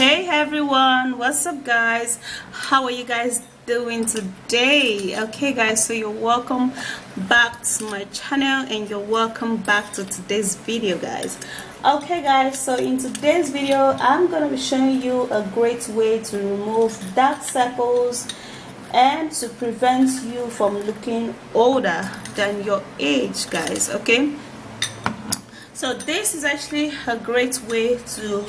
Hey everyone, what's up guys? How are you guys doing today? Okay guys, so you're welcome back to my channel and you're welcome back to today's video guys. Okay guys, so in today's video I'm gonna be showing you a great way to remove dark circles and to prevent you from looking older than your age guys. Okay, so this is actually a great way to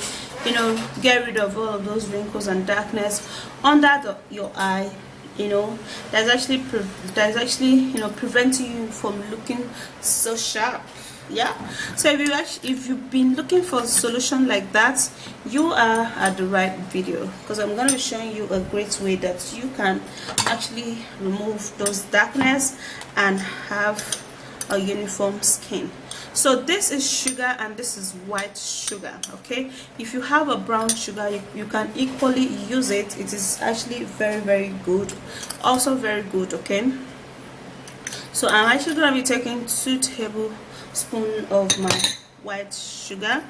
get rid of all of those wrinkles and darkness under your eye. That's actually preventing you from looking so sharp. Yeah, so if you've been looking for a solution like that, you are at the right video, because I'm going to be showing you a great way that you can actually remove those darkness and have a uniform skin. So this is sugar and this is white sugar. Okay, if you have a brown sugar, you can equally use it. It is actually very good, also very good. Okay, so I'm actually going to be taking 2 tablespoons of my white sugar.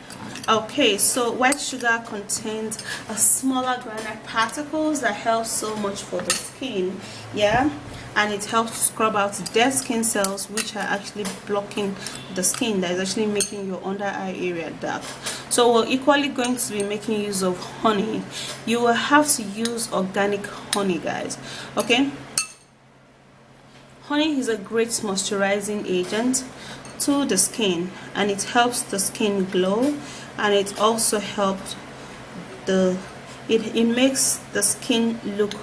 Okay, so white sugar contains a smaller granular particles that help so much for the skin. Yeah, and it helps to scrub out dead skin cells which are actually blocking the skin, that is actually making your under eye area dark. So we're equally going to be making use of honey. You will have to use organic honey guys. Okay, honey is a great moisturizing agent to the skin, and it helps the skin glow, and it also helps it makes the skin look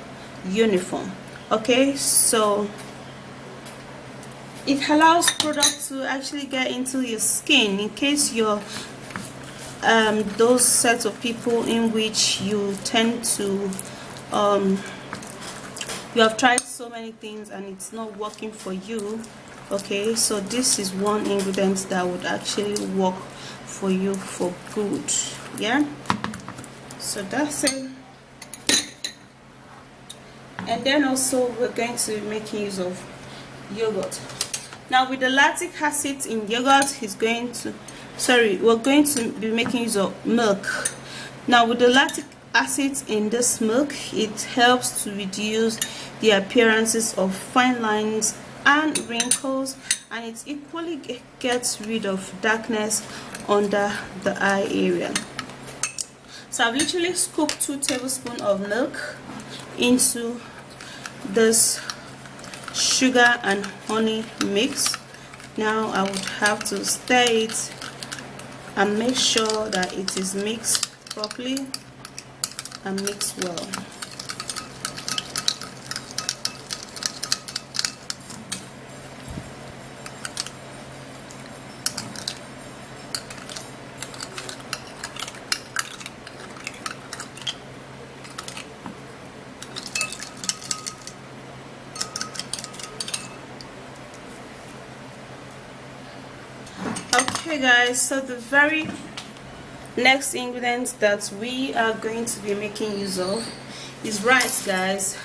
uniform. Okay, so it allows product to actually get into your skin in case you're those sets of people in which you tend to you have tried so many things and it's not working for you. Okay, so this is one ingredient that would actually work for you for good. Yeah, so that's it. And then also we're going to be making use of yogurt. Now with the lactic acid in yogurt we're going to be making use of milk. Now with the lactic acid in this milk, it helps to reduce the appearances of fine lines and wrinkles, and it equally gets rid of darkness under the eye area. So I've literally scooped 2 tablespoons of milk into this sugar and honey mix. Now I would have to stir it and make sure that it is mixed properly and mixed well. Okay guys, so the very next ingredient that we are going to be making use of is rice guys.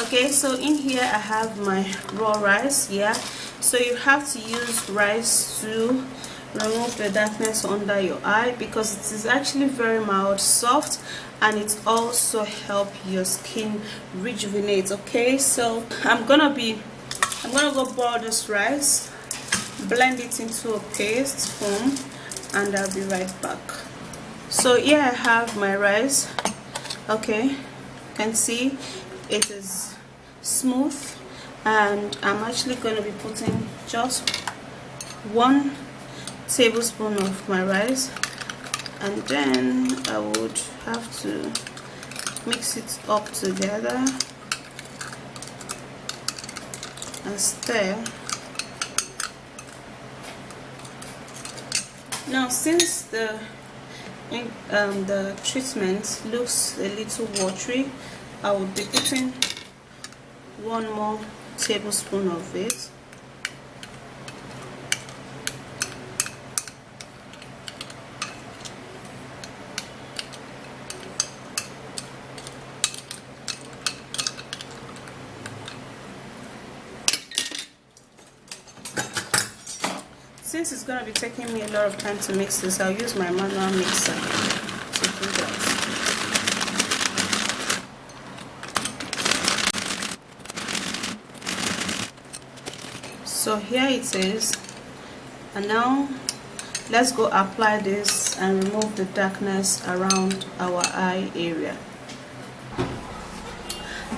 Okay, so in here I have my raw rice. Yeah, so you have to use rice to remove the darkness under your eye, because it is actually very mild, soft, and it also help your skin rejuvenate. Okay, so I'm gonna go boil this rice, blend it into a paste form, and I'll be right back. So here I have my rice. Okay, you can see it is smooth, and I'm actually going to be putting just 1 tablespoon of my rice, and then I would have to mix it up together and stir. Now since the treatment looks a little watery, I will be putting 1 more tablespoon of it. Since it's going to be taking me a lot of time to mix this, I'll use my manual mixer to do that. So here it is, and now let's go apply this and remove the darkness around our eye area.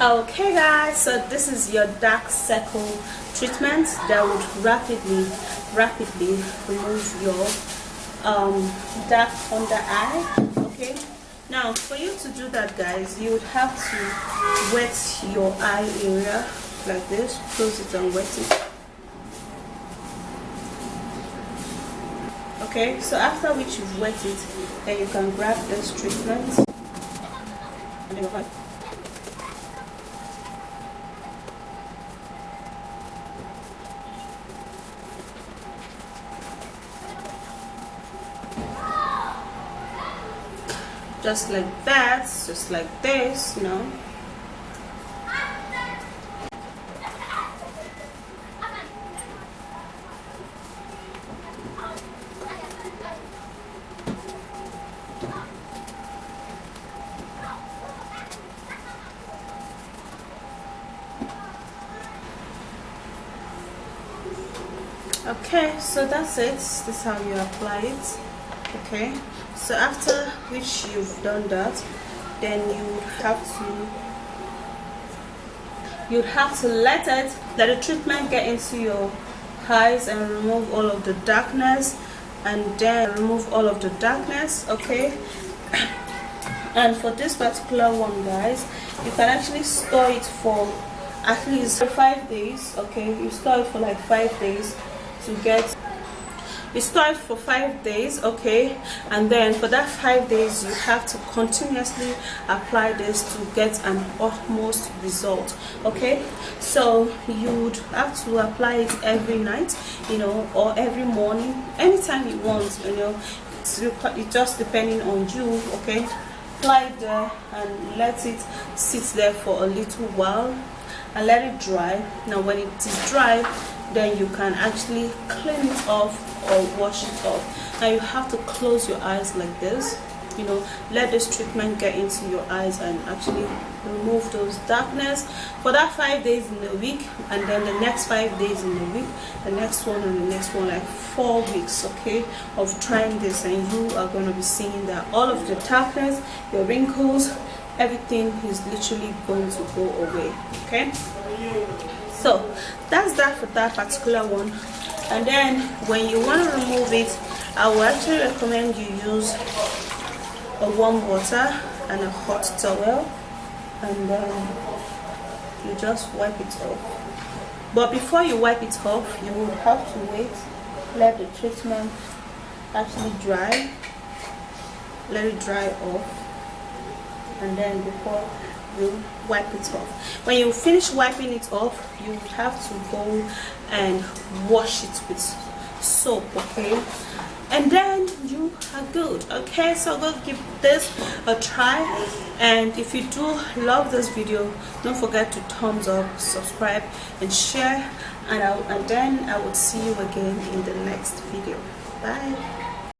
Okay guys, so this is your dark circle treatment that would rapidly remove your dark under eye. Okay, now for you to do that guys, you would have to wet your eye area like this. Close it and wet it. Okay, so after which you've wet it, then you can grab this treatment and then apply. Just like that, just like this, you know. Okay, so that's it. This is how you apply it. Okay, so after which you've done that, then you'd have to let the treatment get into your eyes and remove all of the darkness, and then remove all of the darkness. Okay, and for this particular one guys, you can actually store it for at least 5 days. Okay, you store it for like 5 days to get. You store it for 5 days, okay, and then for that 5 days you have to continuously apply this to get an utmost result. Okay, so you would have to apply it every night, you know, or every morning, anytime you want, you know. It's just depending on you. Okay, apply it there and let it sit there for a little while and let it dry. Now when it is dry, then you can actually clean it off or wash it off. Now you have to close your eyes like this, you know, let this treatment get into your eyes and actually remove those darkness for that 5 days in a week, and then the next 5 days in a week, the next one and the next one, like 4 weeks, okay, of trying this, and you are going to be seeing that all of the darkness, your wrinkles, everything is literally going to go away. Okay, so that's that for that particular one. And then when you want to remove it, I would actually recommend you use a warm water and a hot towel, and then you just wipe it off. But before you wipe it off, you will have to wait, let the treatment actually dry, let it dry off, and then before you wipe it off. When you finish wiping it off, you have to go and wash it with soap, okay, and then you are good. Okay, so go give this a try, and if you do love this video, don't forget to thumbs up, subscribe and share, and then I will see you again in the next video. Bye.